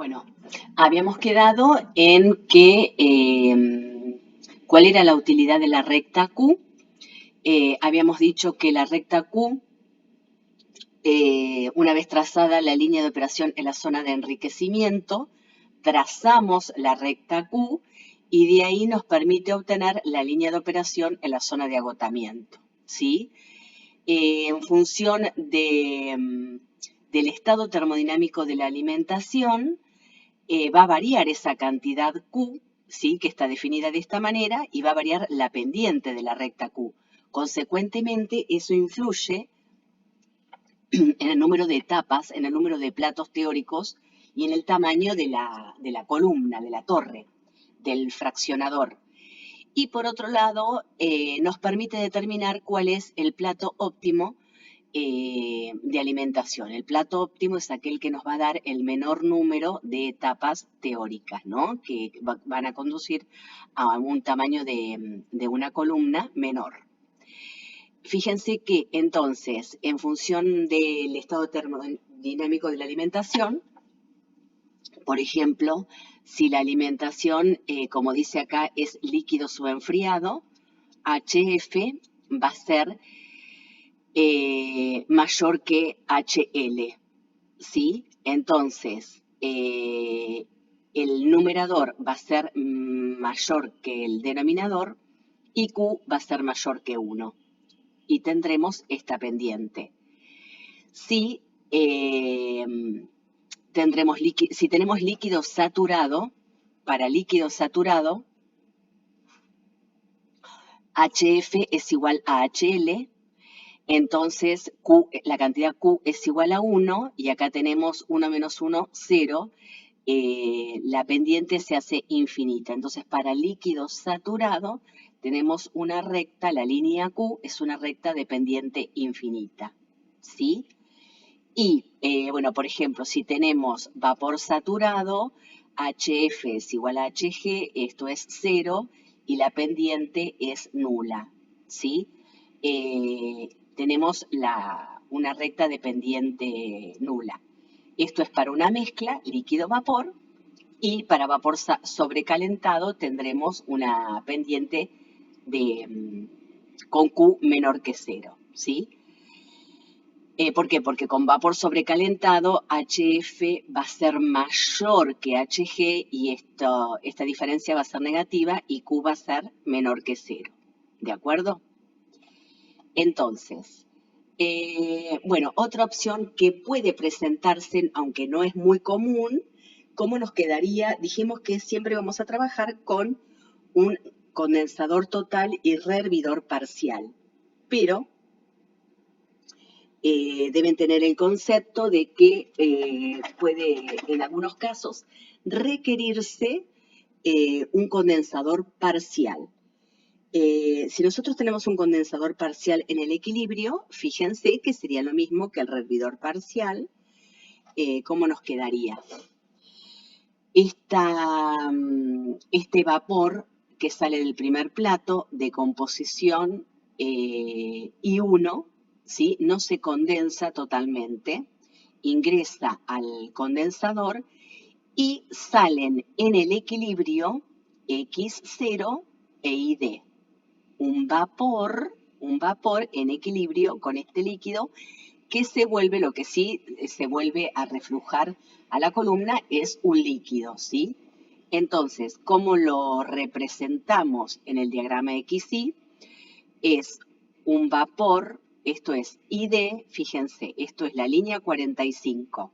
Bueno, habíamos quedado en que cuál era la utilidad de la recta Q. Habíamos dicho que la recta Q, una vez trazada la línea de operación en la zona de enriquecimiento, trazamos la recta Q y de ahí nos permite obtener la línea de operación en la zona de agotamiento, ¿sí? En función del estado termodinámico de la alimentación, va a variar esa cantidad Q, ¿sí? Que está definida de esta manera, y va a variar la pendiente de la recta Q. Consecuentemente, eso influye en el número de etapas, en el número de platos teóricos y en el tamaño de la columna, de la torre, del fraccionador. Y por otro lado, nos permite determinar cuál es el plato óptimo de alimentación. El plato óptimo es aquel que nos va a dar el menor número de etapas teóricas, ¿no? Que van a conducir a un tamaño de una columna menor. Fíjense que entonces, en función del estado termodinámico de la alimentación, por ejemplo, si la alimentación, como dice acá, es líquido subenfriado, HF va a ser mayor que HL, ¿sí? Entonces, el numerador va a ser mayor que el denominador y Q va a ser mayor que 1. Y tendremos esta pendiente. Si, si tenemos líquido saturado, para líquido saturado, HF es igual a HL. Entonces, Q, la cantidad Q es igual a 1 y acá tenemos 1 menos 1, 0. La pendiente se hace infinita. Entonces, para líquido saturado tenemos una recta, la línea Q es una recta de pendiente infinita, ¿sí? Y, bueno, por ejemplo, si tenemos vapor saturado, HF es igual a HG, esto es 0 y la pendiente es nula, ¿sí? Tenemos una recta de pendiente nula. Esto es para una mezcla líquido-vapor y para vapor sobrecalentado tendremos una pendiente con Q menor que 0, ¿sí? ¿Por qué? Porque con vapor sobrecalentado HF va a ser mayor que HG y esta diferencia va a ser negativa y Q va a ser menor que 0, ¿de acuerdo? Entonces, bueno, otra opción que puede presentarse, aunque no es muy común, ¿cómo nos quedaría? Dijimos que siempre vamos a trabajar con un condensador total y rehervidor parcial, pero deben tener el concepto de que puede, en algunos casos, requerirse un condensador parcial. Si nosotros tenemos un condensador parcial en el equilibrio, fíjense que sería lo mismo que el rehervidor parcial. ¿Cómo nos quedaría? Este vapor que sale del primer plato de composición I1, ¿sí? No se condensa totalmente, ingresa al condensador y salen en el equilibrio X0 e ID. Un vapor en equilibrio con este líquido que se vuelve, lo que sí se vuelve a reflujar a la columna es un líquido, ¿sí? Entonces, ¿cómo lo representamos en el diagrama XY? Es un vapor, esto es ID, fíjense, esto es la línea 45.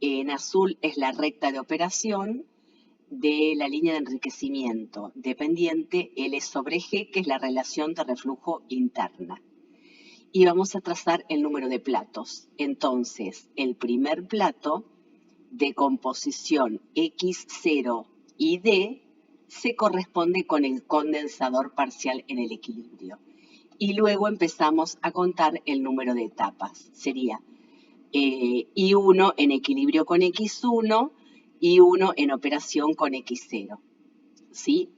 En azul es la recta de operación de la línea de enriquecimiento dependiente L sobre G, que es la relación de reflujo interna. Y vamos a trazar el número de platos. Entonces, el primer plato de composición X0 y D se corresponde con el condensador parcial en el equilibrio. Y luego empezamos a contar el número de etapas. Sería I1 en equilibrio con X1, I1 en operación con X0. ¿Sí?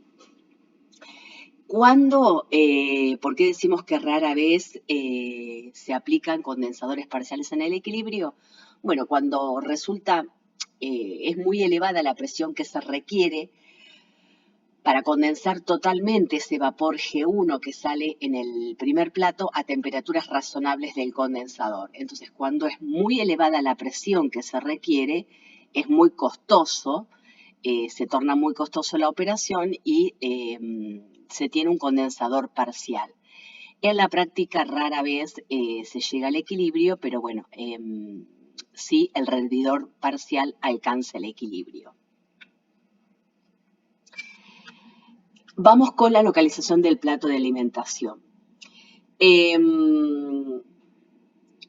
¿Por qué decimos que rara vez se aplican condensadores parciales en el equilibrio? Bueno, cuando resulta es muy elevada la presión que se requiere para condensar totalmente ese vapor G1 que sale en el primer plato a temperaturas razonables del condensador. Entonces, cuando es muy elevada la presión que se requiere, es muy costoso, se torna muy costoso la operación y se tiene un condensador parcial. En la práctica rara vez se llega al equilibrio, pero bueno, sí el rendidor parcial alcanza el equilibrio. Vamos con la localización del plato de alimentación. En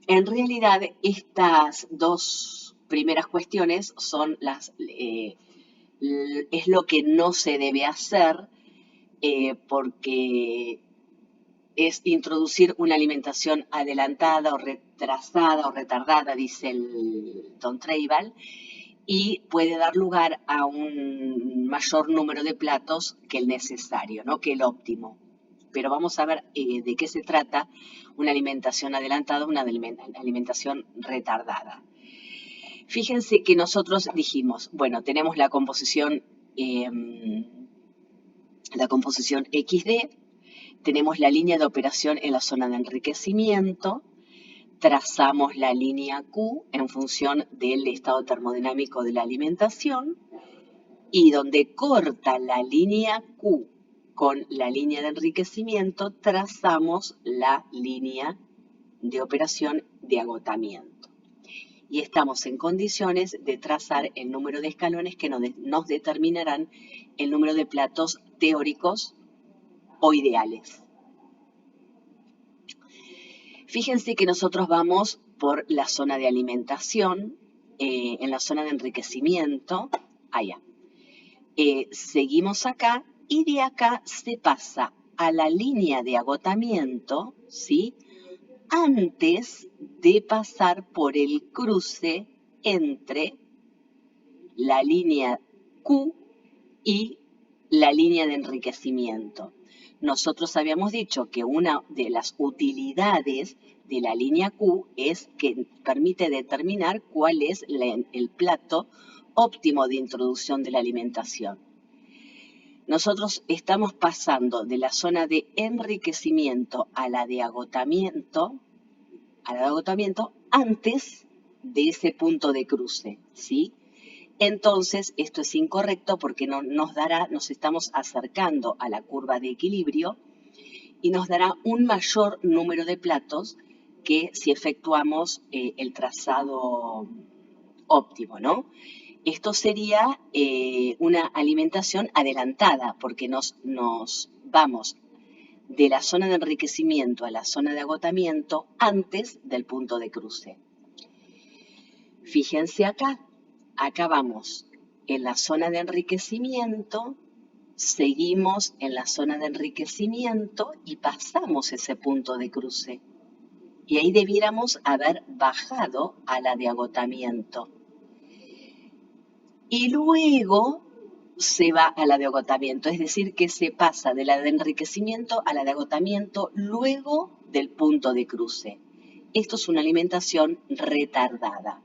realidad, estas dos primeras cuestiones son es lo que no se debe hacer porque es introducir una alimentación adelantada o retrasada o retardada, dice el Don Treibal, y puede dar lugar a un mayor número de platos que el necesario, ¿no? Que el óptimo. Pero vamos a ver de qué se trata una alimentación adelantada, una alimentación retardada. Fíjense que nosotros dijimos, bueno, tenemos la composición XD, tenemos la línea de operación en la zona de enriquecimiento, trazamos la línea Q en función del estado termodinámico de la alimentación y donde corta la línea Q con la línea de enriquecimiento, trazamos la línea de operación de agotamiento. Y estamos en condiciones de trazar el número de escalones que nos determinarán el número de platos teóricos o ideales. Fíjense que nosotros vamos por la zona de alimentación, en la zona de enriquecimiento, allá. Seguimos acá y de acá se pasa a la línea de agotamiento, ¿sí? Antes de pasar por el cruce entre la línea Q y la línea de enriquecimiento. Nosotros habíamos dicho que una de las utilidades de la línea Q es que permite determinar cuál es el plato óptimo de introducción de la alimentación. Nosotros estamos pasando de la zona de enriquecimiento a la de agotamiento, antes de ese punto de cruce, ¿sí? Entonces, esto es incorrecto porque nos estamos acercando a la curva de equilibrio y nos dará un mayor número de platos que si efectuamos el trazado óptimo, ¿no? Esto sería una alimentación adelantada porque nos vamos de la zona de enriquecimiento a la zona de agotamiento antes del punto de cruce. Fíjense acá. Acá vamos en la zona de enriquecimiento, seguimos en la zona de enriquecimiento y pasamos ese punto de cruce. Y ahí debiéramos haber bajado a la de agotamiento. Y luego se va a la de agotamiento, es decir, que se pasa de la de enriquecimiento a la de agotamiento luego del punto de cruce. Esto es una alimentación retardada.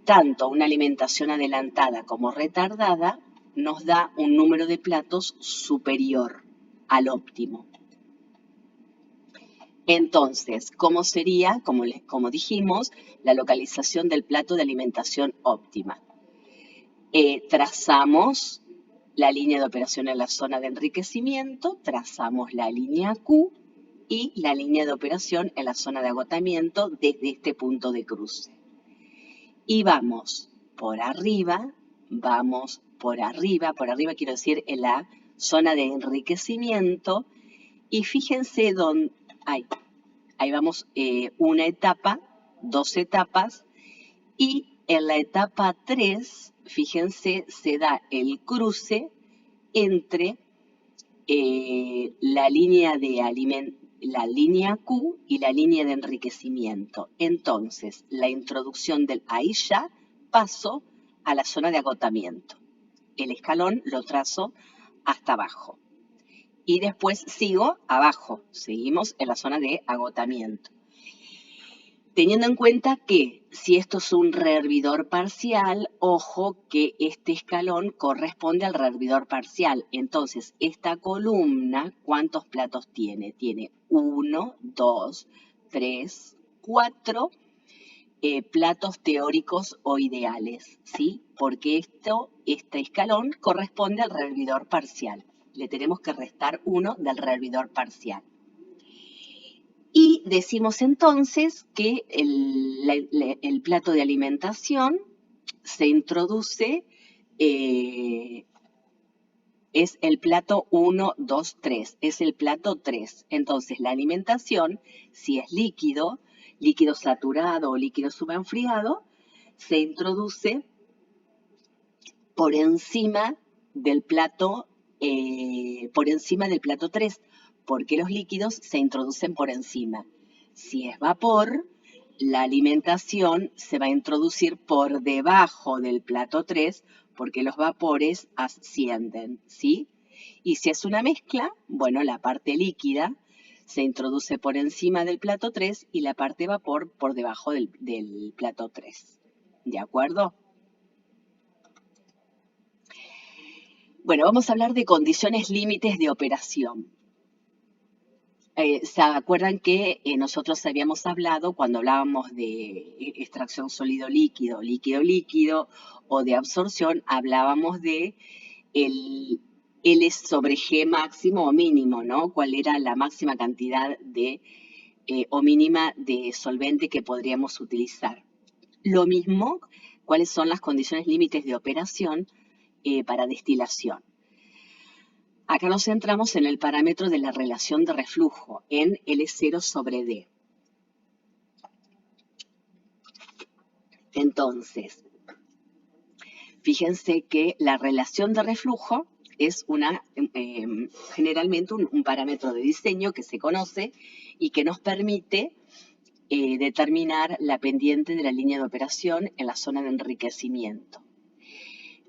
Tanto una alimentación adelantada como retardada nos da un número de platos superior al óptimo. Entonces, ¿cómo sería, como dijimos, la localización del plato de alimentación óptima? Trazamos la línea de operación en la zona de enriquecimiento, trazamos la línea Q y la línea de operación en la zona de agotamiento desde este punto de cruce. Y vamos por arriba quiero decir en la zona de enriquecimiento y fíjense dónde, ahí vamos una etapa, dos etapas y en la etapa 3, fíjense, se da el cruce entre la línea Q y la línea de enriquecimiento. Entonces, la introducción ahí ya paso a la zona de agotamiento. El escalón lo trazo hasta abajo. Y después sigo abajo, seguimos en la zona de agotamiento. Teniendo en cuenta que si esto es un rehervidor parcial, ojo que este escalón corresponde al rehervidor parcial. Entonces, esta columna, ¿cuántos platos tiene? Tiene 1, 2, 3, 4 platos teóricos o ideales, ¿sí? Porque este escalón corresponde al rehervidor parcial. Le tenemos que restar 1 del rehervidor parcial. Y decimos entonces que el plato de alimentación se introduce, es el plato 1, 2, 3, es el plato 3. Entonces la alimentación, si es líquido, líquido saturado o líquido subenfriado, se introduce por encima del plato, por encima del plato 3, porque los líquidos se introducen por encima. Si es vapor, la alimentación se va a introducir por debajo del plato 3, porque los vapores ascienden, ¿sí? Y si es una mezcla, bueno, la parte líquida se introduce por encima del plato 3 y la parte vapor por debajo del plato 3. ¿De acuerdo? Bueno, vamos a hablar de condiciones límites de operación. ¿Se acuerdan que nosotros habíamos hablado cuando hablábamos de extracción sólido-líquido, líquido-líquido o de absorción, hablábamos de el L sobre G máximo o mínimo, ¿no? ¿Cuál era la máxima cantidad o mínima de solvente que podríamos utilizar? Lo mismo, ¿cuáles son las condiciones límites de operación para destilación? Acá nos centramos en el parámetro de la relación de reflujo, en L0 sobre D. Entonces, fíjense que la relación de reflujo es generalmente un parámetro de diseño que se conoce y que nos permite determinar la pendiente de la línea de operación en la zona de enriquecimiento.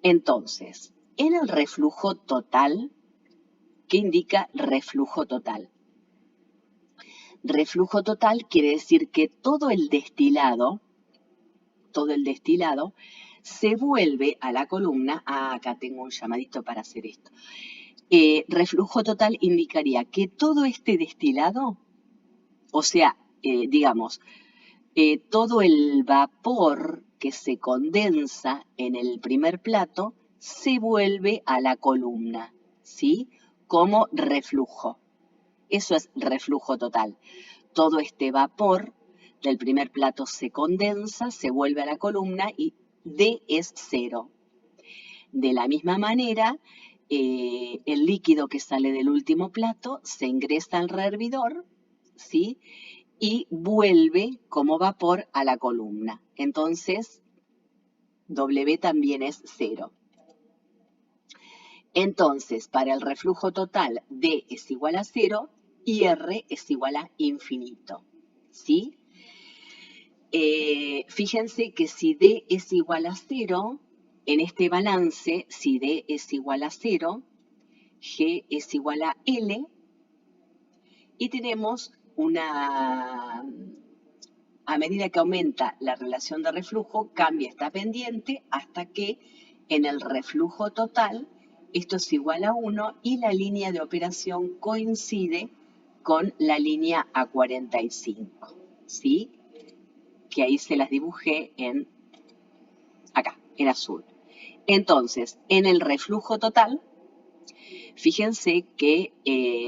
Entonces, en el reflujo total, ¿qué indica reflujo total? Reflujo total quiere decir que todo el destilado se vuelve a la columna. Acá tengo un llamadito para hacer esto. Reflujo total indicaría que todo este destilado, o sea, digamos, todo el vapor que se condensa en el primer plato se vuelve a la columna, ¿sí? Como reflujo. Eso es reflujo total. Todo este vapor del primer plato se condensa, se vuelve a la columna y D es 0. De la misma manera, el líquido que sale del último plato se ingresa al rehervidor, ¿sí? Y vuelve como vapor a la columna. Entonces, W también es 0. Entonces, para el reflujo total, D es igual a 0 y R es igual a infinito, ¿sí? Fíjense que si D es igual a 0, en este balance, si D es igual a 0, G es igual a L, y tenemos a medida que aumenta la relación de reflujo, cambia esta pendiente hasta que en el reflujo total esto es igual a 1 y la línea de operación coincide con la línea A45, ¿sí? Que ahí se las dibujé acá, en azul. Entonces, en el reflujo total, fíjense que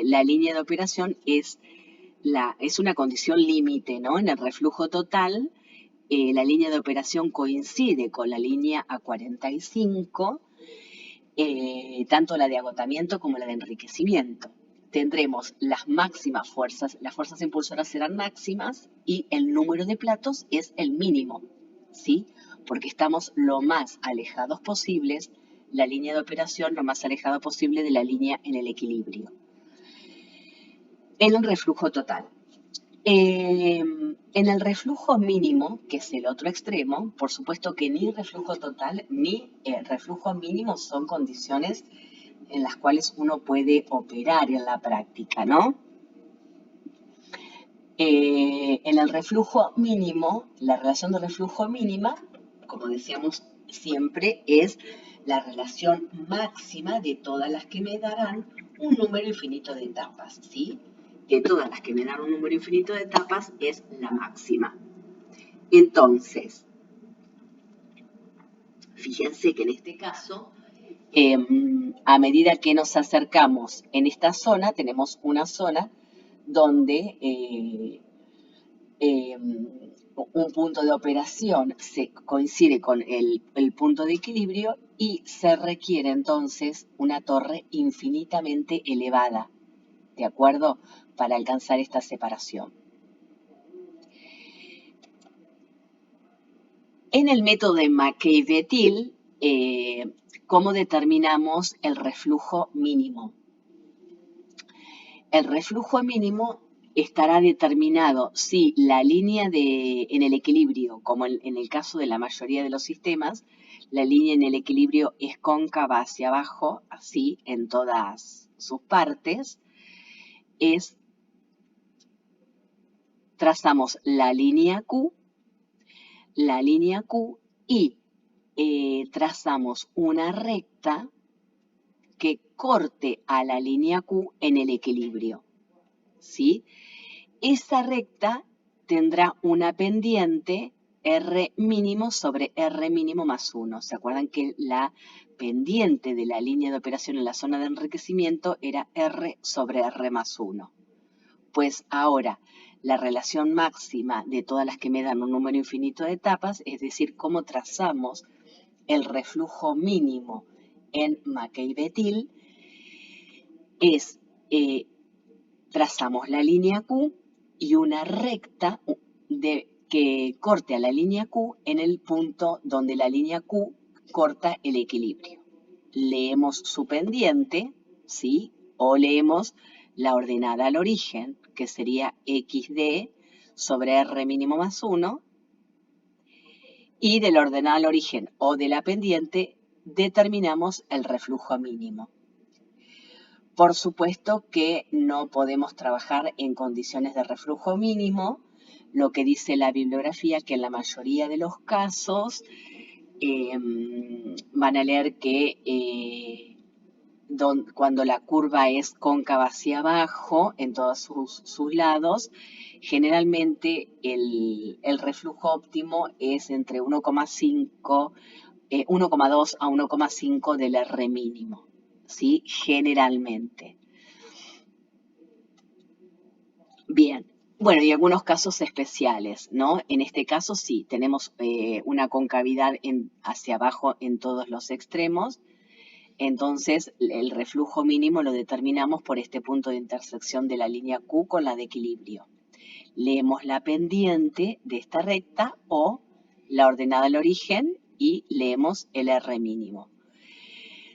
la línea de operación es una condición límite, ¿no? En el reflujo total, la línea de operación coincide con la línea A45, tanto la de agotamiento como la de enriquecimiento. Tendremos las máximas fuerzas, las fuerzas impulsoras serán máximas y el número de platos es el mínimo, ¿sí? Porque estamos lo más alejados posibles, la línea de operación lo más alejado posible de la línea en el equilibrio. En el reflujo total. En el reflujo mínimo, que es el otro extremo, por supuesto que ni reflujo total ni reflujo mínimo son condiciones en las cuales uno puede operar en la práctica, ¿no? En el reflujo mínimo, la relación de reflujo mínima, como decíamos siempre, es la relación máxima de todas las que me darán un número infinito de etapas, ¿sí? De todas las que me dan un número infinito de etapas es la máxima. Entonces, fíjense que en este caso, a medida que nos acercamos en esta zona, tenemos una zona donde un punto de operación se coincide con el punto de equilibrio y se requiere entonces una torre infinitamente elevada, ¿de acuerdo? Para alcanzar esta separación. En el método de McKay-Vettil, ¿cómo determinamos el reflujo mínimo? El reflujo mínimo estará determinado si la línea en el equilibrio, como en el caso de la mayoría de los sistemas, la línea en el equilibrio es cóncava hacia abajo, así en todas sus partes, trazamos la línea Q y trazamos una recta que corte a la línea Q en el equilibrio, ¿sí? Esa recta tendrá una pendiente R mínimo sobre R mínimo más 1. ¿Se acuerdan que la pendiente de la línea de operación en la zona de enriquecimiento era R sobre R más 1? Pues ahora, la relación máxima de todas las que me dan un número infinito de etapas, es decir, cómo trazamos el reflujo mínimo en McKay-Vettil, es trazamos la línea Q y una recta que corte a la línea Q en el punto donde la línea Q corta el equilibrio. Leemos su pendiente, ¿sí? O leemos la ordenada al origen, que sería XD sobre R mínimo más 1, y de la ordenada al origen o de la pendiente determinamos el reflujo mínimo. Por supuesto que no podemos trabajar en condiciones de reflujo mínimo, lo que dice la bibliografía que en la mayoría de los casos van a leer que cuando la curva es cóncava hacia abajo en todos sus lados, generalmente el reflujo óptimo es entre 1,5, 1,2 a 1,5 del R mínimo, ¿sí? Generalmente. Bien, bueno, y algunos casos especiales, ¿no? En este caso sí, tenemos una concavidad hacia abajo en todos los extremos, entonces el reflujo mínimo lo determinamos por este punto de intersección de la línea Q con la de equilibrio. Leemos la pendiente de esta recta o la ordenada al origen y leemos el R mínimo.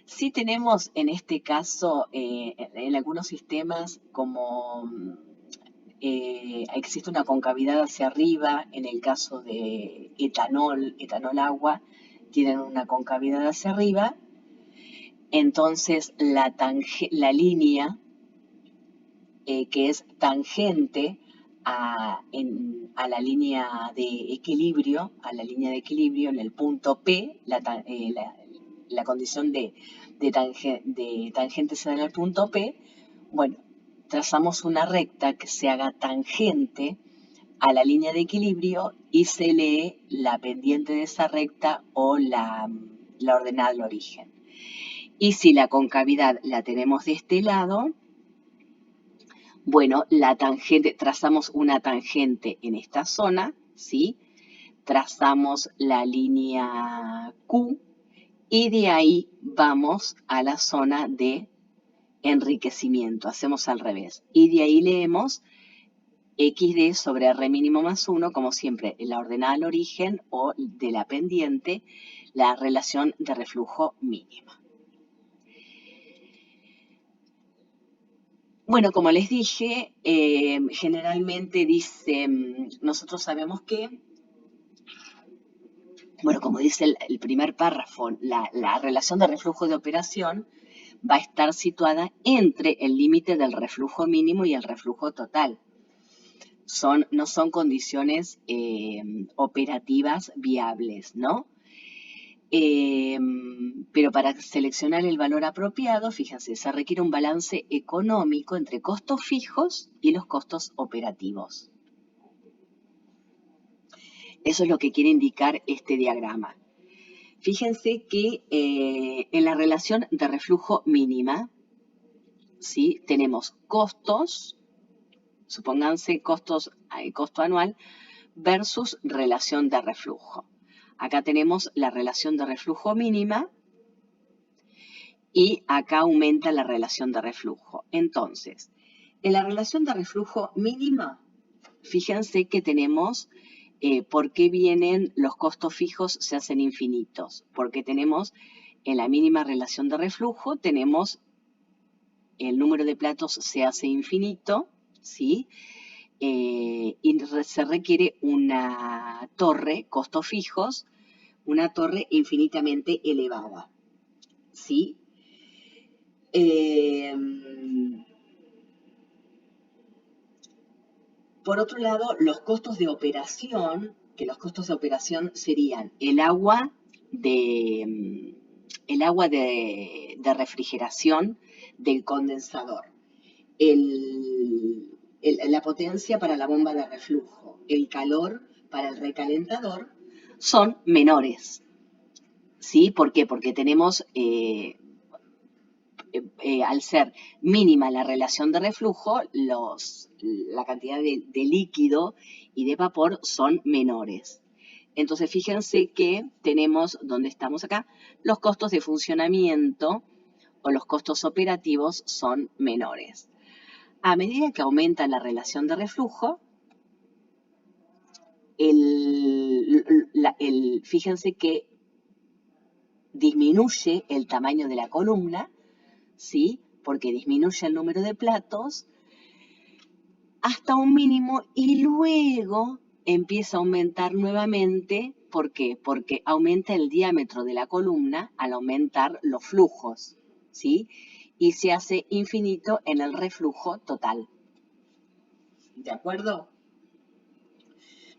Sí tenemos en este caso, en algunos sistemas, como existe una concavidad hacia arriba, en el caso de etanol agua, tienen una concavidad hacia arriba, entonces la línea que es tangente a la línea de equilibrio, en el punto P, la condición de tangente se da en el punto P, bueno, trazamos una recta que se haga tangente a la línea de equilibrio y se lee la pendiente de esa recta o la ordenada al origen. Y si la concavidad la tenemos de este lado, bueno, la tangente, trazamos una tangente en esta zona, ¿sí? Trazamos la línea Q y de ahí vamos a la zona de enriquecimiento, hacemos al revés. Y de ahí leemos XD sobre R mínimo más 1, como siempre, en la ordenada al origen o de la pendiente, la relación de reflujo mínima. Bueno, como les dije, generalmente dicen, nosotros sabemos que, bueno, como dice el primer párrafo, la relación de reflujo de operación va a estar situada entre el límite del reflujo mínimo y el reflujo total. no son condiciones operativas viables, ¿no? Pero para seleccionar el valor apropiado, fíjense, se requiere un balance económico entre costos fijos y los costos operativos. Eso es lo que quiere indicar este diagrama. Fíjense que en la relación de reflujo mínima, ¿sí? Tenemos costos, supónganse costo anual, versus relación de reflujo. Acá tenemos la relación de reflujo mínima y acá aumenta la relación de reflujo. Entonces, en la relación de reflujo mínima, fíjense que tenemos por qué vienen los costos fijos se hacen infinitos. Porque tenemos en la mínima relación de reflujo, tenemos el número de platos se hace infinito, ¿sí? Y se requiere una torre, costos fijos, una torre infinitamente elevada, ¿sí? Por otro lado, los costos de operación, que los costos de operación serían el agua de refrigeración del condensador, la potencia para la bomba de reflujo, el calor para el recalentador, son menores. ¿Sí? ¿Por qué? Porque tenemos, al ser mínima la relación de reflujo, la cantidad de líquido y de vapor son menores. Entonces, fíjense que tenemos, donde estamos acá, los costos de funcionamiento o los costos operativos son menores. A medida que aumenta la relación de reflujo, fíjense que disminuye el tamaño de la columna, ¿sí? Porque disminuye el número de platos hasta un mínimo y luego empieza a aumentar nuevamente. ¿Por qué? Porque aumenta el diámetro de la columna al aumentar los flujos, ¿sí? Y se hace infinito en el reflujo total. ¿De acuerdo?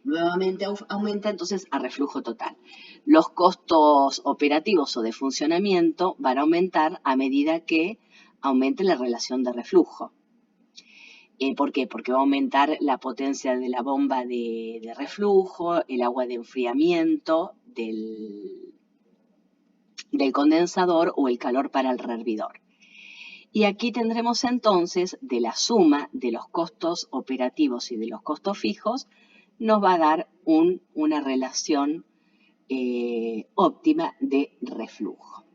Nuevamente aumenta entonces a reflujo total. Los costos operativos o de funcionamiento van a aumentar a medida que aumente la relación de reflujo. ¿Por qué? Porque va a aumentar la potencia de la bomba de reflujo, el agua de enfriamiento del condensador o el calor para el hervidor. Y aquí tendremos entonces de la suma de los costos operativos y de los costos fijos, nos va a dar una relación óptima de reflujo.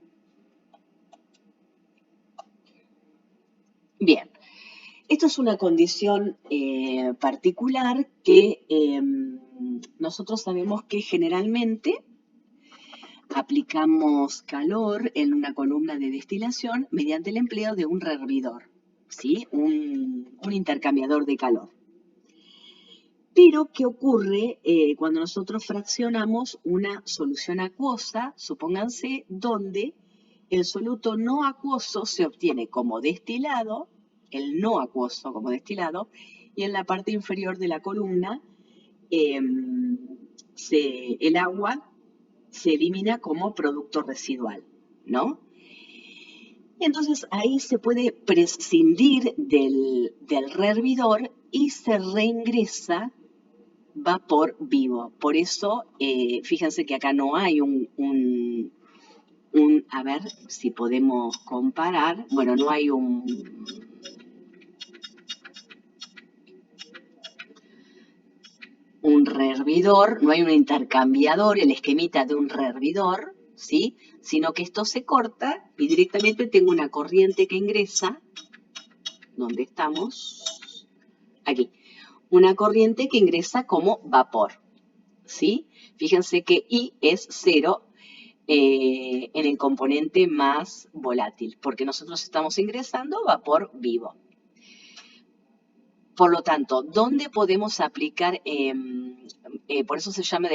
Bien, esto es una condición particular que nosotros sabemos que generalmente aplicamos calor en una columna de destilación mediante el empleo de un rehervidor, ¿sí? Un intercambiador de calor. Pero, ¿qué ocurre cuando nosotros fraccionamos una solución acuosa, supónganse, donde el soluto no acuoso se obtiene como destilado, el no acuoso como destilado, y en la parte inferior de la columna el agua se elimina como producto residual, ¿no? Entonces ahí se puede prescindir del rehervidor y se reingresa vapor vivo. Por eso, fíjense que acá no hay a ver si podemos comparar, bueno, no hay un rehervidor, no hay un intercambiador, el esquemita de un rehervidor, ¿sí? Sino que esto se corta y directamente tengo una corriente que ingresa, ¿dónde estamos? Aquí. Una corriente que ingresa como vapor, ¿sí? Fíjense que I es 0 en el componente más volátil, porque nosotros estamos ingresando vapor vivo. Por lo tanto, ¿dónde podemos aplicar, por eso se llama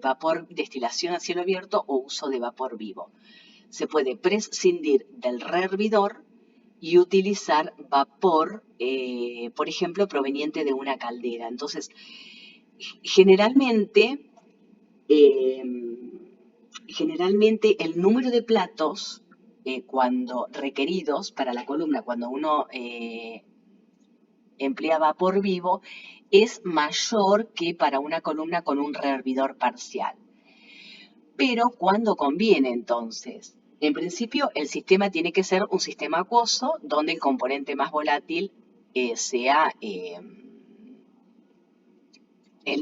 vapor destilación a cielo abierto o uso de vapor vivo? Se puede prescindir del rehervidor y utilizar vapor, por ejemplo, proveniente de una caldera. Entonces, generalmente, eh, generalmente el número de platos cuando requeridos para la columna, cuando uno emplea vapor vivo, es mayor que para una columna con un rehervidor parcial. Pero ¿cuándo conviene entonces? En principio, el sistema tiene que ser un sistema acuoso donde el componente más volátil sea el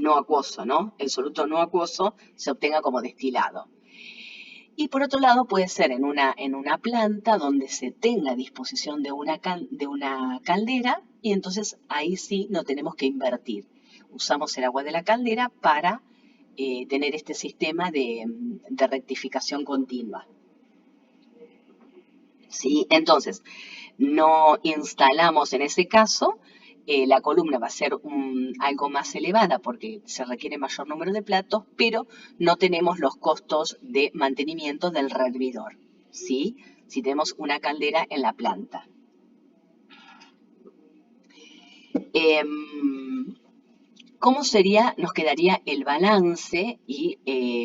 no acuoso, ¿no? El soluto no acuoso se obtenga como destilado. Y por otro lado, puede ser en una planta donde se tenga disposición de una caldera y entonces ahí sí no tenemos que invertir. Usamos el agua de la caldera para tener este sistema de rectificación continua. ¿Sí? Entonces, no instalamos en ese caso, la columna va a ser algo más elevada porque se requiere mayor número de platos, pero no tenemos los costos de mantenimiento del rehervidor, ¿sí? Si tenemos una caldera en la planta. ¿Cómo sería? Nos quedaría el balance y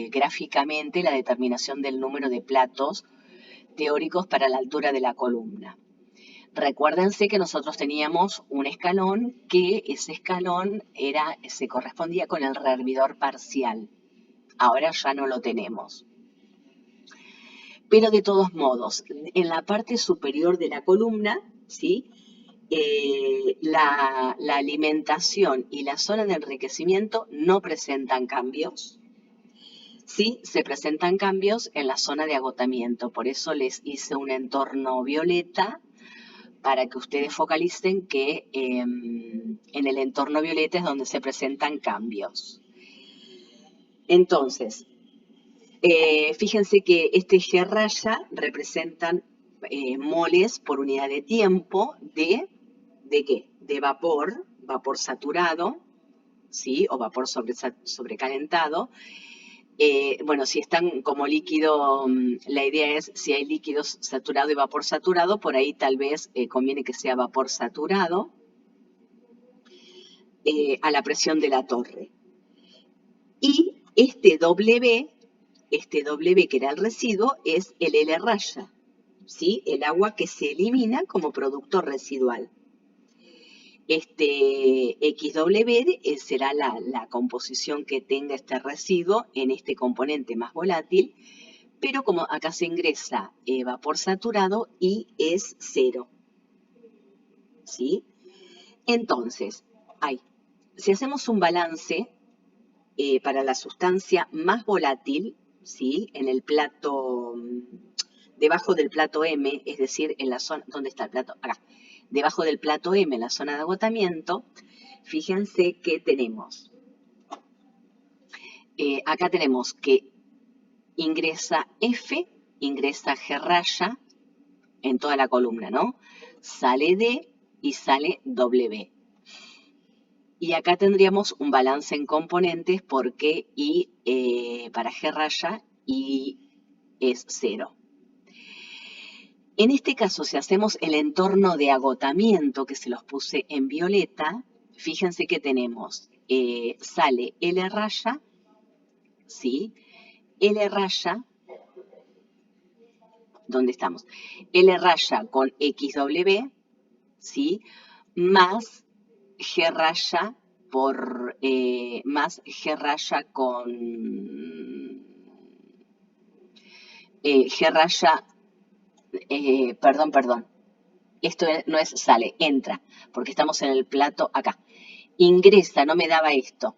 gráficamente la determinación del número de platos teóricos para la altura de la columna. Recuérdense que nosotros teníamos un escalón que ese escalón se correspondía con el rehervidor parcial. Ahora ya no lo tenemos. Pero de todos modos, en la parte superior de la columna, ¿sí? La alimentación y la zona de enriquecimiento no presentan cambios. Sí, se presentan cambios en la zona de agotamiento. Por eso les hice un entorno violeta para que ustedes focalicen que en el entorno violeta es donde se presentan cambios. Entonces, fíjense que este G raya representan moles por unidad de tiempo ¿de qué? De vapor saturado, ¿sí? O vapor sobrecalentado. Bueno, si están como líquido, la idea es si hay líquidos saturado y vapor saturado, por ahí tal vez conviene que sea vapor saturado a la presión de la torre. Y este W que era el residuo, es el L raya, ¿sí? El agua que se elimina como producto residual. Este XW será la composición que tenga este residuo en este componente más volátil, pero como acá se ingresa vapor saturado y es 0, ¿sí? Entonces, si hacemos un balance para la sustancia más volátil, ¿sí? En el plato, debajo del plato M, es decir, en la zona, ¿dónde está el plato? Acá. Debajo del plato M, en la zona de agotamiento, fíjense que tenemos, acá tenemos que ingresa F, ingresa G raya en toda la columna, ¿no? Sale D y sale W. Y acá tendríamos un balance en componentes porque I para G raya I es 0. En este caso, si hacemos el entorno de agotamiento que se los puse en violeta, fíjense que tenemos, sale L raya, ¿sí? L raya, ¿dónde estamos? L raya con XW, ¿sí? Más G raya más G raya con G raya, perdón, esto no es sale, entra, porque estamos en el plato acá. Ingresa, no me daba esto,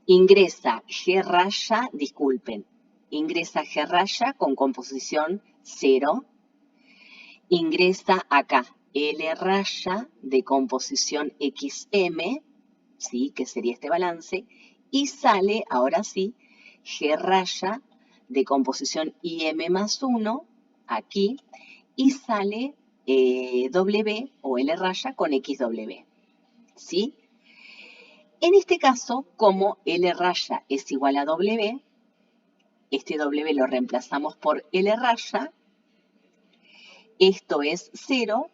ingresa G raya, disculpen, ingresa G raya con composición 0, ingresa acá L raya de composición XM, ¿sí? Que sería este balance, y sale, ahora sí, G raya de composición IM más 1, aquí, y sale W o L raya con XW, ¿sí? En este caso, como L raya es igual a W, este W lo reemplazamos por L raya, esto es 0,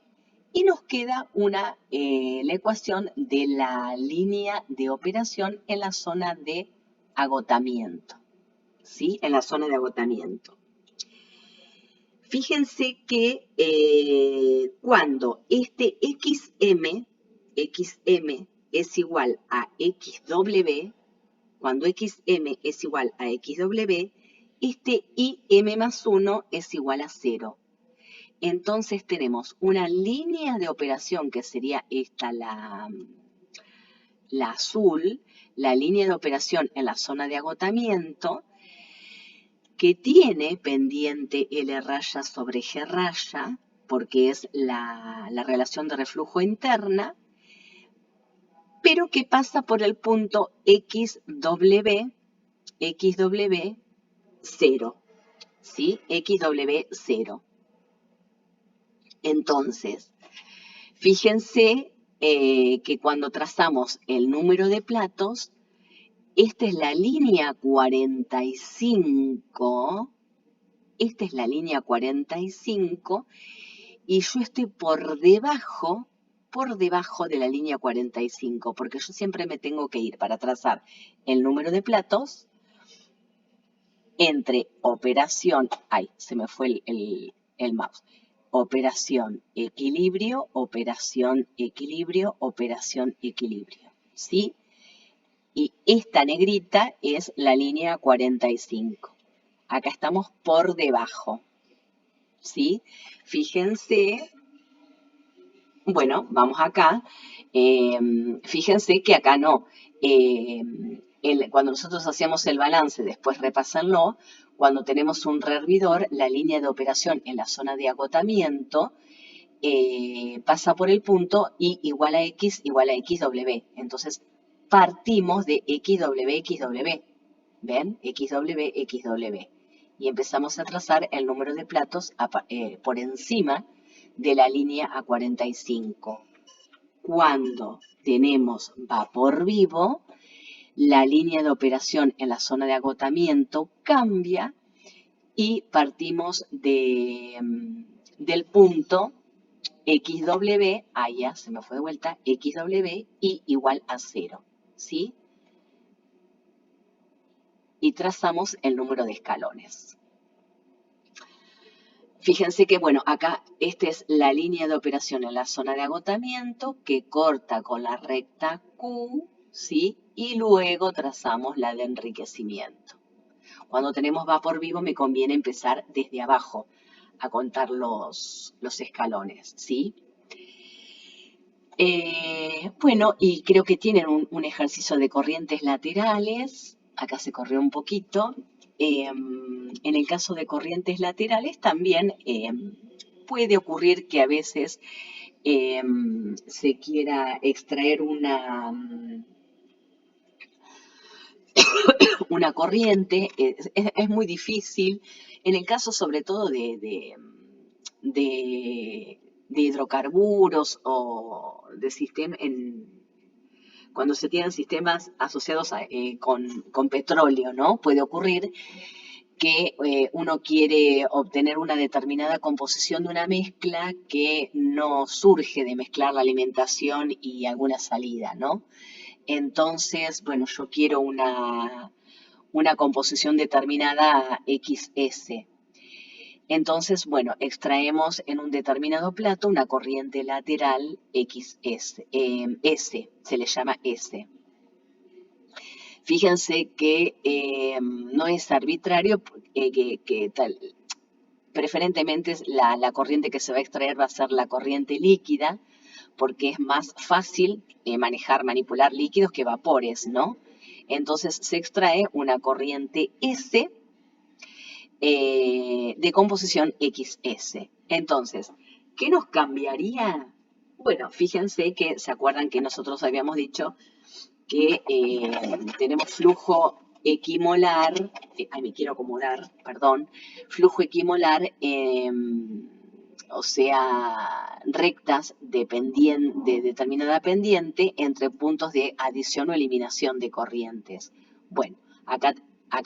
Y nos queda la ecuación de la línea de operación en la zona de agotamiento, ¿sí? En la zona de agotamiento. Fíjense que cuando este XM es igual a XW, cuando XM es igual a XW, este IM más 1 es igual a 0. Entonces tenemos una línea de operación que sería esta, la azul, la línea de operación en la zona de agotamiento, que tiene pendiente L raya sobre G raya, porque es la relación de reflujo interna, pero que pasa por el punto XW 0, ¿sí? XW 0. Entonces, fíjense que cuando trazamos el número de platos, esta es la línea 45, esta es la línea 45, y yo estoy por debajo de la línea 45, porque yo siempre me tengo que ir para trazar el número de platos entre operación, ay, se me fue el mouse, operación, equilibrio, operación, equilibrio, operación, equilibrio, ¿sí? Y esta negrita es la línea 45. Acá estamos por debajo, ¿sí? Fíjense, bueno, vamos acá, fíjense que acá no. Cuando nosotros hacíamos el balance, después repásenlo, cuando tenemos un rehervidor, la línea de operación en la zona de agotamiento pasa por el punto I igual a X igual a XW. Entonces, partimos de XW. ¿Ven? XW. Y empezamos a trazar el número de platos por encima de la línea A45. Cuando tenemos vapor vivo, la línea de operación en la zona de agotamiento cambia y partimos del punto XW, ya se me fue de vuelta, XW y igual a 0, ¿sí? Y trazamos el número de escalones. Fíjense que, bueno, acá esta es la línea de operación en la zona de agotamiento que corta con la recta Q, ¿sí? Y luego trazamos la de enriquecimiento. Cuando tenemos vapor vivo me conviene empezar desde abajo a contar los escalones, ¿sí? Bueno, y creo que tienen un ejercicio de corrientes laterales. Acá se corrió un poquito. En el caso de corrientes laterales también puede ocurrir que a veces se quiera extraer una corriente. Es muy difícil. En el caso sobre todo de hidrocarburos o de sistemas, cuando se tienen sistemas asociados con petróleo, ¿no? Puede ocurrir que uno quiere obtener una determinada composición de una mezcla que no surge de mezclar la alimentación y alguna salida, ¿no? Entonces, bueno, yo quiero una composición determinada XS. Entonces, bueno, extraemos en un determinado plato una corriente lateral XS, S, se le llama S. Fíjense que no es arbitrario, preferentemente la corriente que se va a extraer va a ser la corriente líquida, porque es más fácil manipular líquidos que vapores, ¿no? Entonces se extrae una corriente S de composición XS. Entonces, ¿qué nos cambiaría? Bueno, fíjense que se acuerdan que nosotros habíamos dicho que tenemos flujo equimolar, me quiero acomodar, perdón, flujo equimolar, o sea, rectas de determinada pendiente entre puntos de adición o eliminación de corrientes. Bueno, acá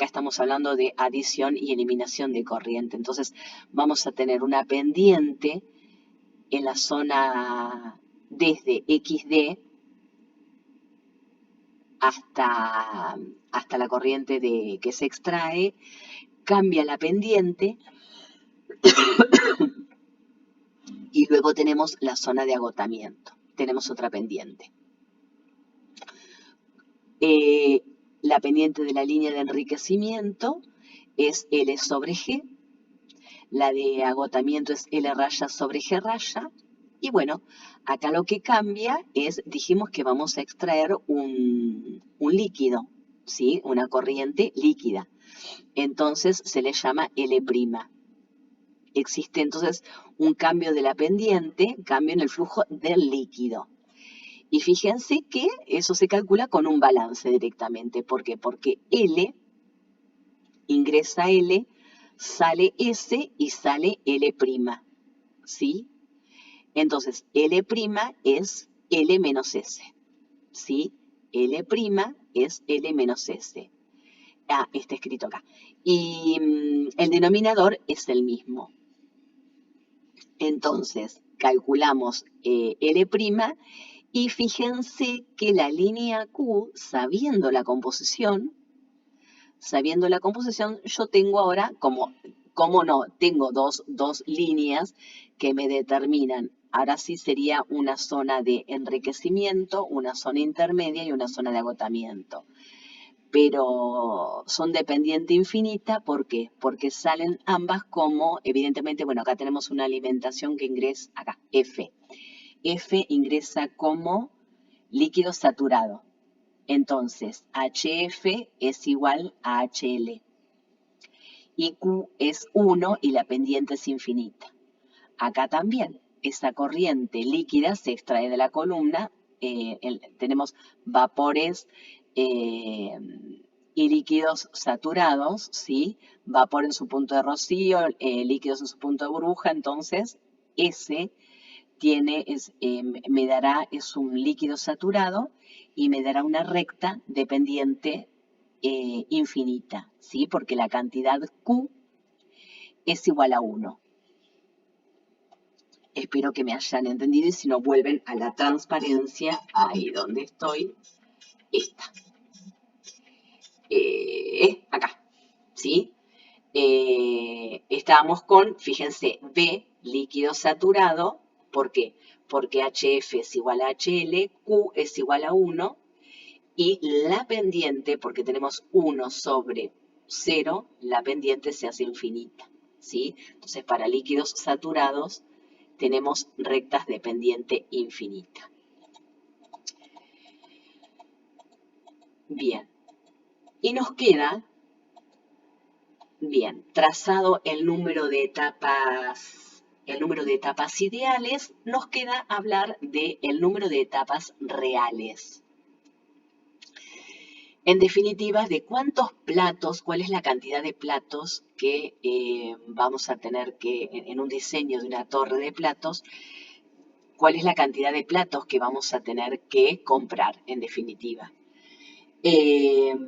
estamos hablando de adición y eliminación de corriente. Entonces, vamos a tener una pendiente en la zona desde XD hasta la corriente que se extrae, cambia la pendiente y luego tenemos la zona de agotamiento. Tenemos otra pendiente. La pendiente de la línea de enriquecimiento es L sobre G. La de agotamiento es L raya sobre G raya. Y bueno, acá lo que cambia es, dijimos que vamos a extraer un líquido, ¿sí? Una corriente líquida. Entonces se le llama L'. Existe entonces un cambio de la pendiente, cambio en el flujo del líquido. Y fíjense que eso se calcula con un balance directamente. ¿Por qué? Porque L, ingresa L, sale S y sale L', ¿sí? Entonces, L' es L menos S, ¿sí? L' es L menos S. Ah, está escrito acá. Y el denominador es el mismo. Entonces, calculamos L' y fíjense que la línea Q, sabiendo la composición, yo tengo ahora, como no, tengo dos líneas que me determinan. Ahora sí sería una zona de enriquecimiento, una zona intermedia y una zona de agotamiento. Pero son de pendiente infinita, ¿por qué? Porque salen ambas como, evidentemente, bueno, acá tenemos una alimentación que ingresa, acá, F. F ingresa como líquido saturado. Entonces, HF es igual a HL. Y Q es 1 y la pendiente es infinita. Acá también, esa corriente líquida se extrae de la columna. Tenemos vapores y líquidos saturados, ¿sí? Vapor en su punto de rocío, líquidos en su punto de burbuja. Entonces, S me dará, es un líquido saturado y me dará una recta de pendiente infinita, ¿sí? Porque la cantidad Q es igual a 1. Espero que me hayan entendido y si no vuelven a la transparencia, ahí donde estoy, esta. Acá, ¿sí? Estábamos con, fíjense, B, líquido saturado. ¿Por qué? Porque HF es igual a HL, Q es igual a 1 y la pendiente, porque tenemos 1 sobre 0, la pendiente se hace infinita, ¿sí? Entonces, para líquidos saturados tenemos rectas de pendiente infinita. Bien. Y nos queda, bien, trazado el número de etapas ideales, nos queda hablar del número de etapas reales. En definitiva, de cuántos platos, cuál es la cantidad de platos que vamos a tener que, en un diseño de una torre de platos, cuál es la cantidad de platos que vamos a tener que comprar, en definitiva. ¿Qué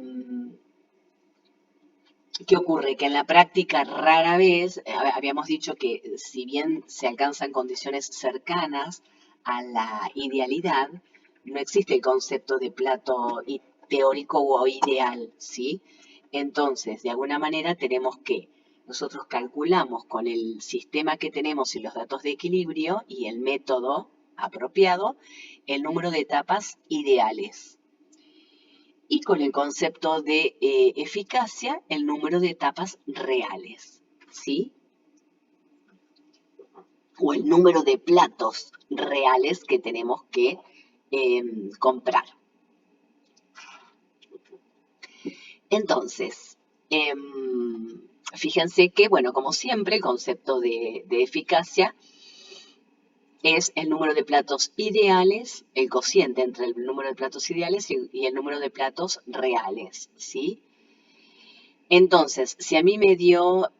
ocurre? Que en la práctica rara vez, habíamos dicho que si bien se alcanzan condiciones cercanas a la idealidad, no existe el concepto de plato teórico o ideal, ¿sí? Entonces, de alguna manera tenemos que, nosotros calculamos con el sistema que tenemos y los datos de equilibrio y el método apropiado, el número de etapas ideales. Y con el concepto de eficacia, el número de etapas reales, ¿sí? O el número de platos reales que tenemos que comprar. Entonces, fíjense que, bueno, como siempre, el concepto de eficacia es el número de platos ideales, el cociente entre el número de platos ideales y el número de platos reales, ¿sí? Entonces, si a mí me dio,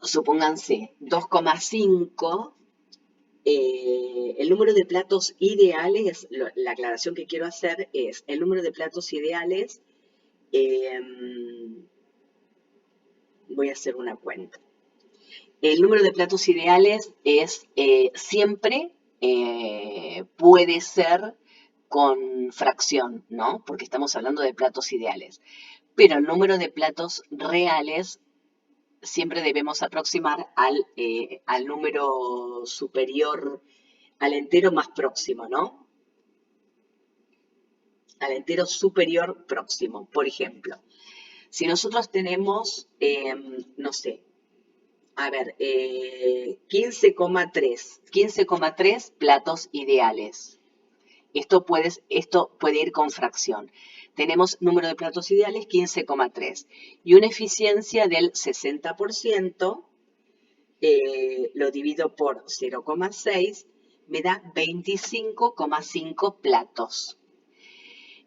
supónganse, 2,5, el número de platos ideales, la aclaración que quiero hacer es, el número de platos ideales, voy a hacer una cuenta. El número de platos ideales es siempre puede ser con fracción, ¿no? Porque estamos hablando de platos ideales. Pero el número de platos reales siempre debemos aproximar al número superior, al entero más próximo, ¿no? Al entero superior próximo. Por ejemplo, si nosotros tenemos, no sé, a ver, 15,3 platos ideales. Esto puede ir con fracción. Tenemos número de platos ideales 15,3 y una eficiencia del 60%, lo divido por 0,6, me da 25,5 platos.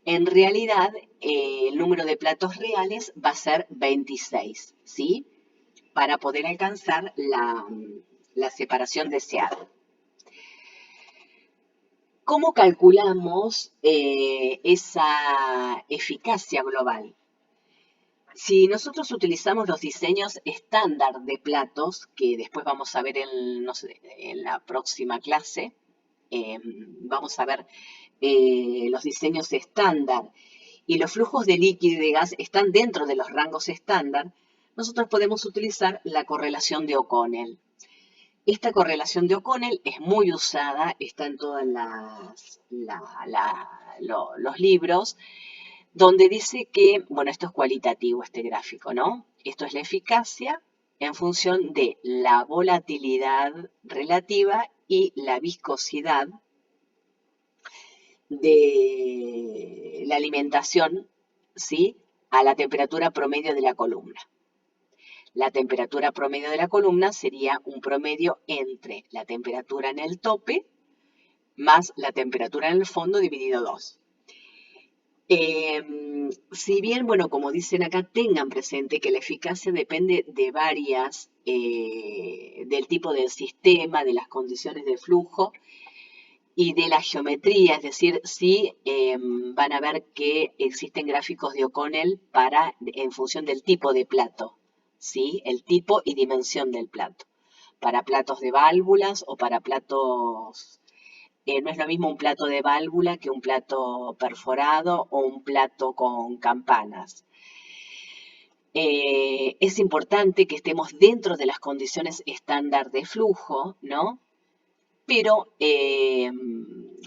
En realidad, el número de platos reales va a ser 26, ¿sí? Para poder alcanzar la separación deseada. ¿Cómo calculamos esa eficacia global? Si nosotros utilizamos los diseños estándar de platos, que después vamos a ver no sé, en la próxima clase, vamos a ver los diseños estándar y los flujos de líquido y de gas están dentro de los rangos estándar, nosotros podemos utilizar la correlación de O'Connell. Esta correlación de O'Connell es muy usada, está en todos los libros, donde dice que, bueno, esto es cualitativo, este gráfico, ¿no? Esto es la eficacia en función de la volatilidad relativa y la viscosidad de la alimentación, ¿sí? A la temperatura promedio de la columna. La temperatura promedio de la columna sería un promedio entre la temperatura en el tope más la temperatura en el fondo dividido 2. Si bien, bueno, como dicen acá, tengan presente que la eficacia depende de varias, del tipo del sistema, de las condiciones de flujo y de la geometría, es decir, sí van a ver que existen gráficos de O'Connell en función del tipo de plato, ¿sí? El tipo y dimensión del plato. Para platos de válvulas o para platos, no es lo mismo un plato de válvula que un plato perforado o un plato con campanas. Es importante que estemos dentro de las condiciones estándar de flujo, ¿no? Pero,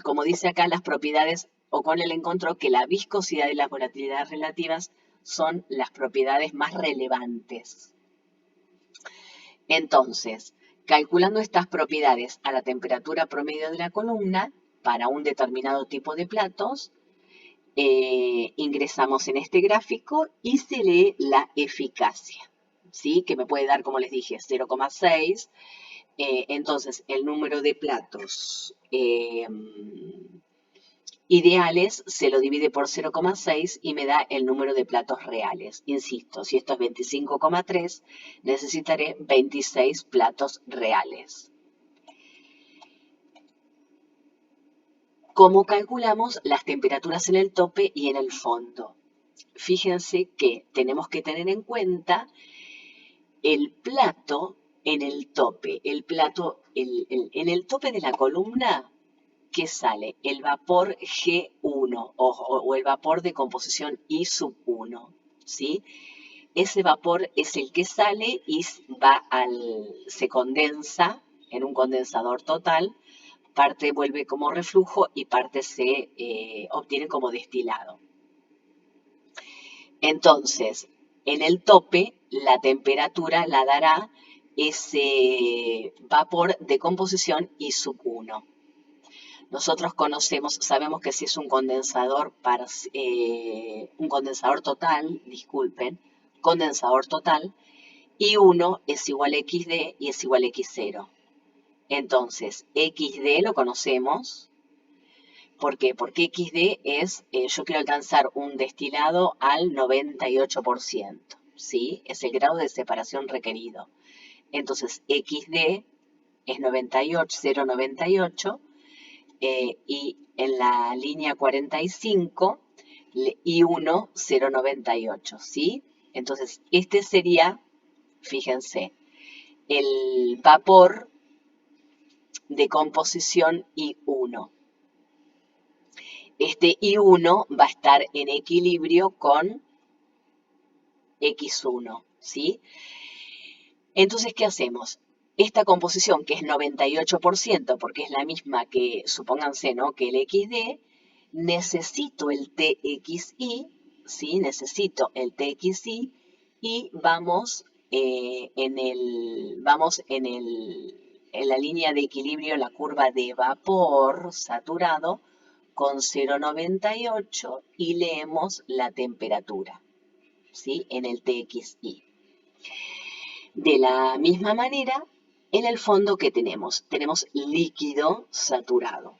como dice acá, las propiedades, O'Connell encontró que la viscosidad y las volatilidades relativas son las propiedades más relevantes. Entonces, calculando estas propiedades a la temperatura promedio de la columna para un determinado tipo de platos, ingresamos en este gráfico y se lee la eficacia, ¿sí? Que me puede dar, como les dije, 0,6. Entonces, el número de platos ideales se lo divide por 0,6 y me da el número de platos reales. Insisto, si esto es 25,3, necesitaré 26 platos reales. ¿Cómo calculamos las temperaturas en el tope y en el fondo? Fíjense que tenemos que tener en cuenta el plato en el tope. El plato en el tope de la columna, ¿qué sale? El vapor G1 o el vapor de composición I sub 1, ¿sí? Ese vapor es el que sale y se condensa en un condensador total, parte vuelve como reflujo y parte se obtiene como destilado. Entonces, en el tope, la temperatura la dará ese vapor de composición I sub 1. Nosotros sabemos que si es un condensador total, condensador total, I1 es igual a XD y es igual a X0. Entonces, XD lo conocemos. ¿Por qué? Porque XD es, yo quiero alcanzar un destilado al 98%, ¿sí? Es el grado de separación requerido. Entonces, XD es 0,98 y en la línea 45, I1, 0,98, ¿sí? Entonces, este sería, fíjense, el vapor de composición I1. Este I1 va a estar en equilibrio con X1, ¿sí? Entonces, ¿qué hacemos? Esta composición, que es 98%, porque es la misma que, supónganse, ¿no?, que el XD, necesito el TXI, ¿sí? Necesito el TXI y vamos, en la línea de equilibrio, la curva de vapor saturado, con 0,98 y leemos la temperatura, ¿sí?, en el TXI. De la misma manera, en el fondo, ¿qué tenemos? Tenemos líquido saturado.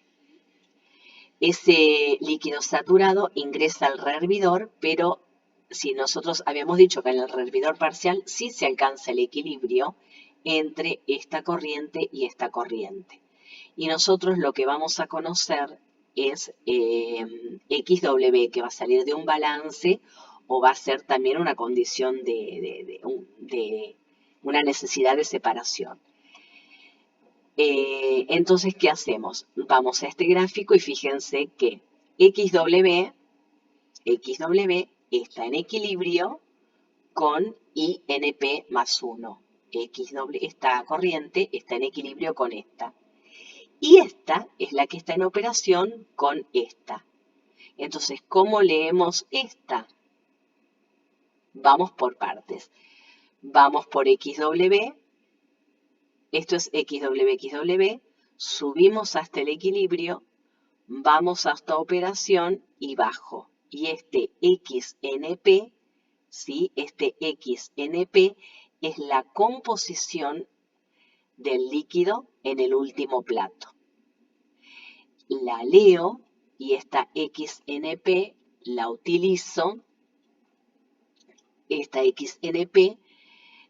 Ese líquido saturado ingresa al rehervidor, pero si nosotros habíamos dicho que en el rehervidor parcial sí se alcanza el equilibrio entre esta corriente y esta corriente. Y nosotros lo que vamos a conocer es XW, que va a salir de un balance o va a ser también una condición de una necesidad de separación. Entonces, ¿qué hacemos? Vamos a este gráfico y fíjense que XW está en equilibrio con INP más 1. Esta corriente está en equilibrio con esta. Y esta es la que está en operación con esta. Entonces, ¿cómo leemos esta? Vamos por partes. Vamos por XW. Esto es XW. Subimos hasta el equilibrio. Vamos hasta operación y bajo. Y este XNP, ¿sí?, este XNP es la composición del líquido en el último plato. La leo y esta XNP la utilizo. Esta XNP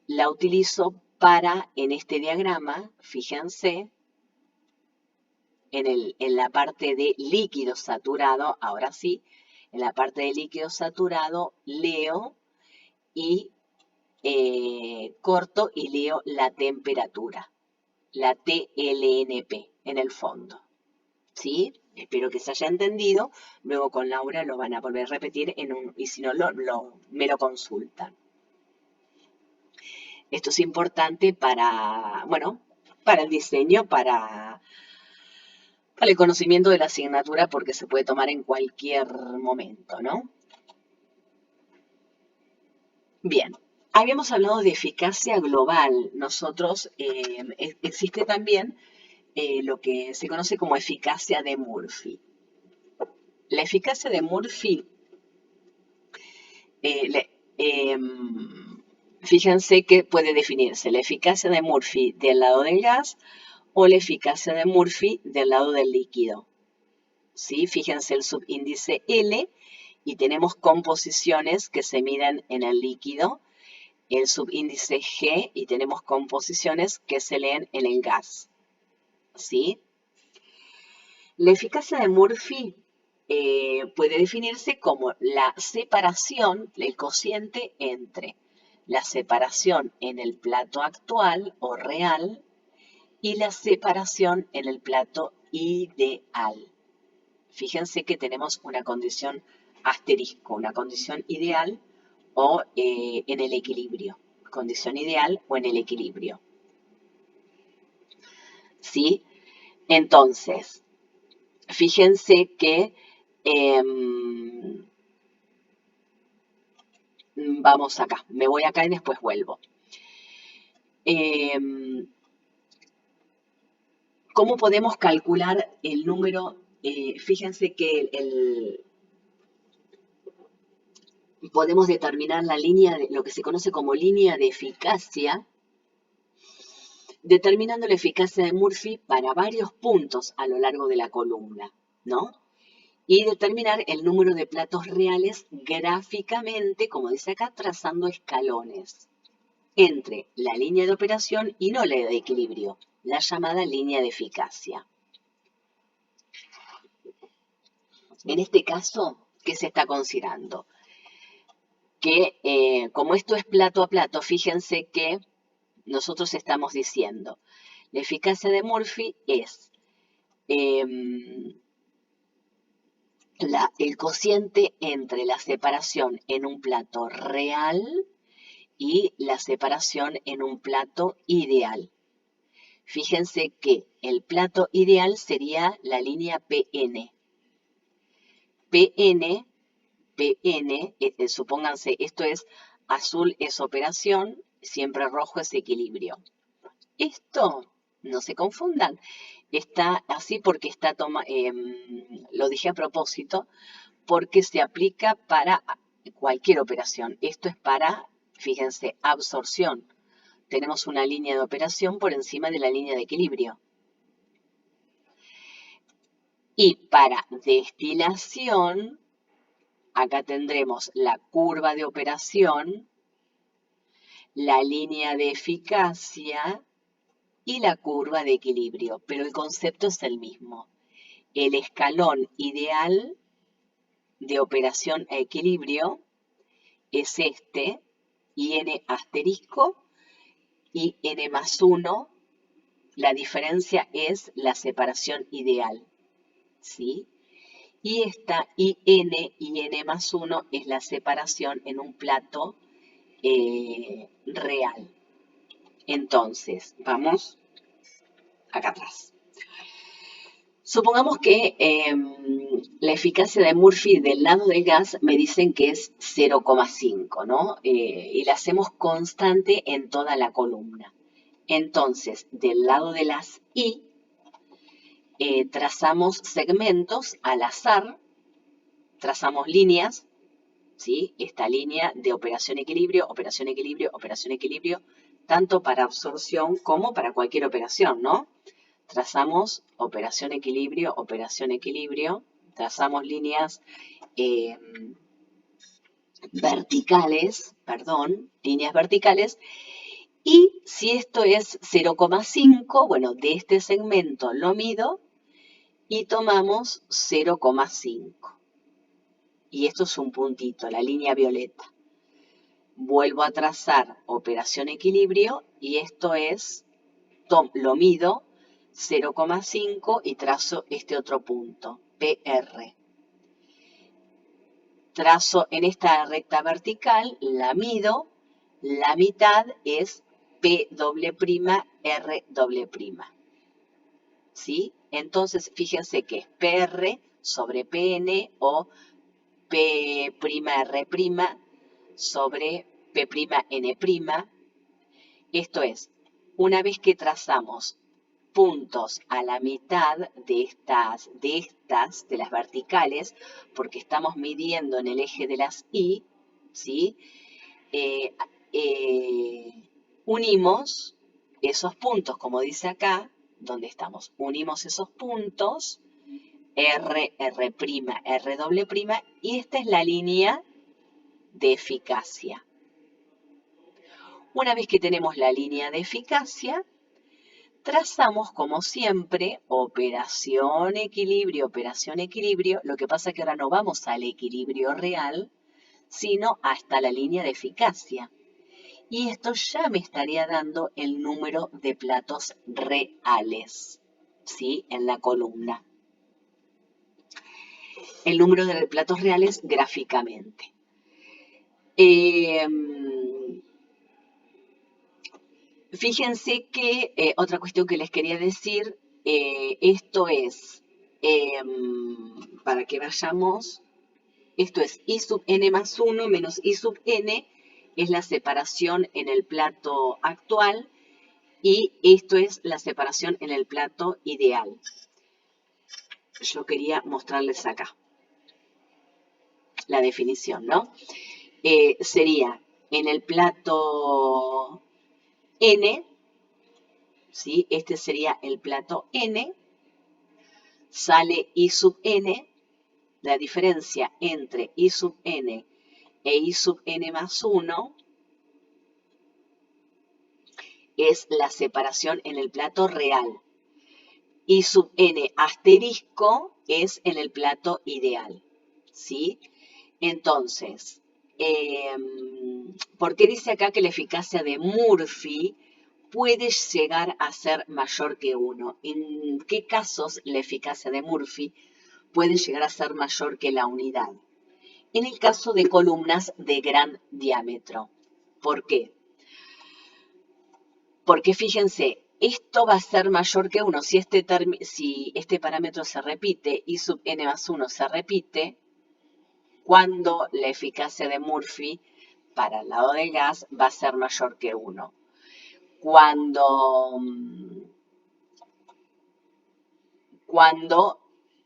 la utilizo para, en este diagrama, fíjense, en la parte de líquido saturado, ahora sí, en la parte de líquido saturado leo y corto y leo la temperatura, la TLNP en el fondo, ¿sí? Espero que se haya entendido. Luego con Laura lo van a volver a repetir y si no, me lo consultan. Esto es importante para, bueno, para el diseño, para el conocimiento de la asignatura, porque se puede tomar en cualquier momento, ¿no? Bien, habíamos hablado de eficacia global. Nosotros, existe también lo que se conoce como eficacia de Murphy. La eficacia de Murphy, fíjense que puede definirse la eficacia de Murphy del lado del gas o la eficacia de Murphy del lado del líquido. ¿Sí? Fíjense el subíndice L y tenemos composiciones que se miden en el líquido, el subíndice G y tenemos composiciones que se leen en el gas. ¿Sí? La eficacia de Murphy puede definirse como la separación, el cociente entre la separación en el plato actual o real y la separación en el plato ideal. Fíjense que tenemos una condición asterisco, una condición ideal o en el equilibrio. Condición ideal o en el equilibrio. ¿Sí? Entonces, fíjense que vamos acá, me voy acá y después vuelvo. ¿Cómo podemos calcular el número? Fíjense que podemos determinar la línea, lo que se conoce como línea de eficacia, determinando la eficacia de Murphy para varios puntos a lo largo de la columna, ¿no? Y determinar el número de platos reales gráficamente, como dice acá, trazando escalones entre la línea de operación y no la de equilibrio, la llamada línea de eficacia. En este caso, ¿qué se está considerando? Que como esto es plato a plato, fíjense que nosotros estamos diciendo, la eficacia de Murphy es el cociente entre la separación en un plato real y la separación en un plato ideal. Fíjense que el plato ideal sería la línea PN. PN, supónganse, esto es azul es operación, siempre rojo es equilibrio. Esto, no se confundan, está así porque lo dije a propósito, porque se aplica para cualquier operación. Esto es para, fíjense, absorción. Tenemos una línea de operación por encima de la línea de equilibrio. Y para destilación, acá tendremos la curva de operación, la línea de eficacia y la curva de equilibrio, pero el concepto es el mismo. El escalón ideal de operación a equilibrio es este, IN asterisco y N más 1, la diferencia es la separación ideal, ¿sí? Y esta IN y N más 1 es la separación en un plato real. Entonces, vamos acá atrás. Supongamos que la eficacia de Murphy del lado del gas me dicen que es 0,5, ¿no? Y la hacemos constante en toda la columna. Entonces, del lado de las I, trazamos segmentos al azar, trazamos líneas, ¿sí? Esta línea de operación equilibrio, operación equilibrio, operación equilibrio, tanto para absorción como para cualquier operación, ¿no? Trazamos operación equilibrio, trazamos líneas líneas verticales, y si esto es 0,5, bueno, de este segmento lo mido y tomamos 0,5. Y esto es un puntito, la línea violeta. Vuelvo a trazar operación equilibrio y esto es, lo mido 0,5 y trazo este otro punto, PR. Trazo en esta recta vertical, la mido, la mitad es P''R'. ¿Sí? Entonces, fíjense que es PR sobre PN o P'R' sobre P'N'. Esto es, una vez que trazamos puntos a la mitad de las verticales, porque estamos midiendo en el eje de las I, ¿sí? Unimos esos puntos, como dice acá, donde estamos, unimos esos puntos, R', R', R', y esta es la línea de eficacia. Una vez que tenemos la línea de eficacia, trazamos, como siempre, operación, equilibrio, lo que pasa es que ahora no vamos al equilibrio real, sino hasta la línea de eficacia. Y esto ya me estaría dando el número de platos reales, ¿sí? En la columna. El número de platos reales gráficamente. Fíjense que otra cuestión que les quería decir, esto es, para que vayamos, esto es I sub n más 1 menos I sub n, es la separación en el plato actual, y esto es la separación en el plato ideal. Yo quería mostrarles acá la definición, ¿no? Sería en el plato N, ¿sí? Este sería el plato N, sale I sub n, la diferencia entre I sub n e I sub n más 1 es la separación en el plato real. I sub n asterisco es en el plato ideal, ¿sí? Entonces, ¿por qué dice acá que la eficacia de Murphy puede llegar a ser mayor que 1. ¿En qué casos la eficacia de Murphy puede llegar a ser mayor que la unidad? En el caso de columnas de gran diámetro. ¿Por qué? Porque fíjense, esto va a ser mayor que 1. Si este parámetro se repite, I sub n más 1 se repite, cuando la eficacia de Murphy para el lado del gas va a ser mayor que 1. Cuando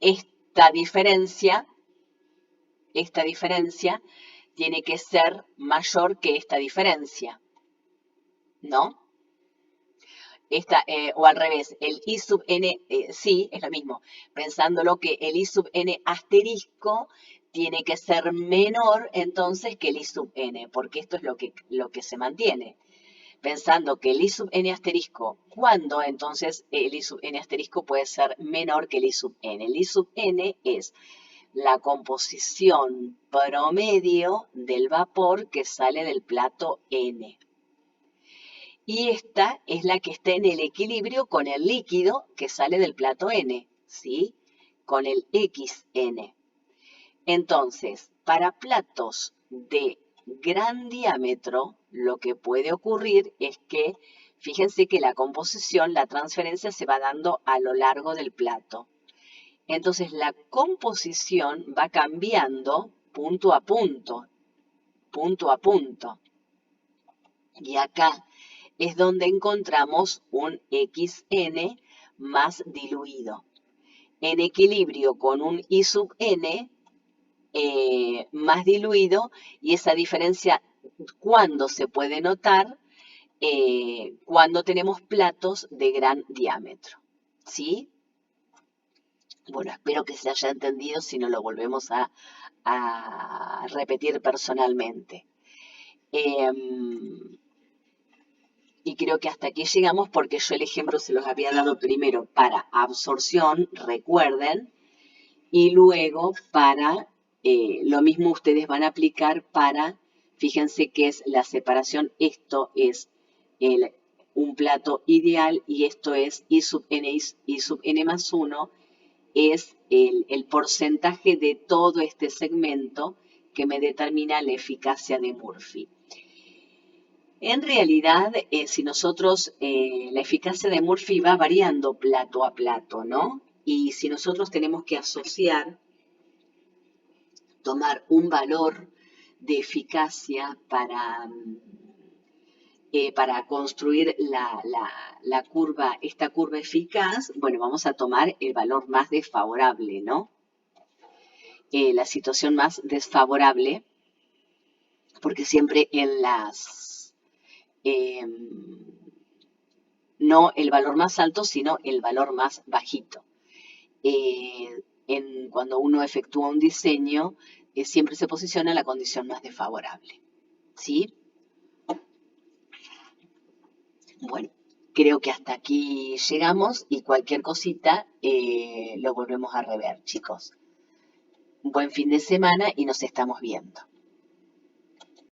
esta diferencia tiene que ser mayor que esta diferencia, ¿no? O al revés, el I sub n, sí, es lo mismo, pensándolo que el I sub n asterisco tiene que ser menor entonces que el I sub n, porque esto es lo que se mantiene. Pensando que el I sub n asterisco, ¿cuándo entonces el I sub n asterisco puede ser menor que el I sub n? El I sub n es la composición promedio del vapor que sale del plato n. Y esta es la que está en el equilibrio con el líquido que sale del plato n, ¿sí? Con el xn. Entonces, para platos de gran diámetro, lo que puede ocurrir es que, fíjense que la composición, la transferencia se va dando a lo largo del plato. Entonces, la composición va cambiando punto a punto, punto a punto. Y acá es donde encontramos un xn más diluido, en equilibrio con un I sub n más diluido, y esa diferencia, ¿cuándo se puede notar? Cuando tenemos platos de gran diámetro, ¿sí? Bueno, espero que se haya entendido, si no lo volvemos a repetir personalmente. Y creo que hasta aquí llegamos porque yo el ejemplo se los había dado primero para absorción, recuerden, y luego para, lo mismo ustedes van a aplicar para, fíjense que es la separación, esto es un plato ideal y esto es I sub n más 1, es el porcentaje de todo este segmento que me determina la eficacia de Murphy. En realidad, si nosotros, la eficacia de Murphy va variando plato a plato, ¿no? Y si nosotros tenemos que asociar, tomar un valor de eficacia para construir esta curva eficaz, bueno, vamos a tomar el valor más desfavorable, ¿no? La situación más desfavorable, porque siempre en no el valor más alto, sino el valor más bajito. Cuando uno efectúa un diseño, siempre se posiciona en la condición más desfavorable, ¿sí? Bueno, creo que hasta aquí llegamos y cualquier cosita lo volvemos a rever, chicos. Buen fin de semana y nos estamos viendo.